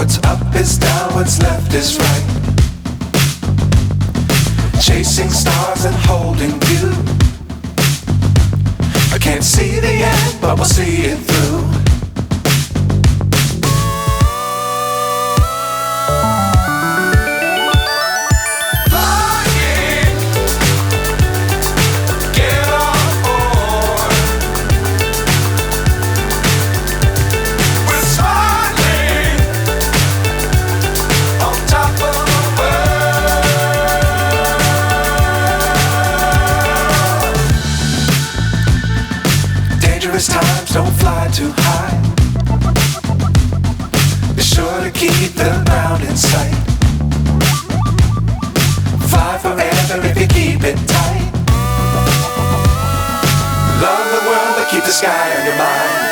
What's up is down, what's left is right. Chasing stars and holding you. I can't see the end, but we'll see it through. Times don't fly too high. Be sure to keep the ground in sight. Fly forever if you keep it tight. Love the world but keep the sky on your mind.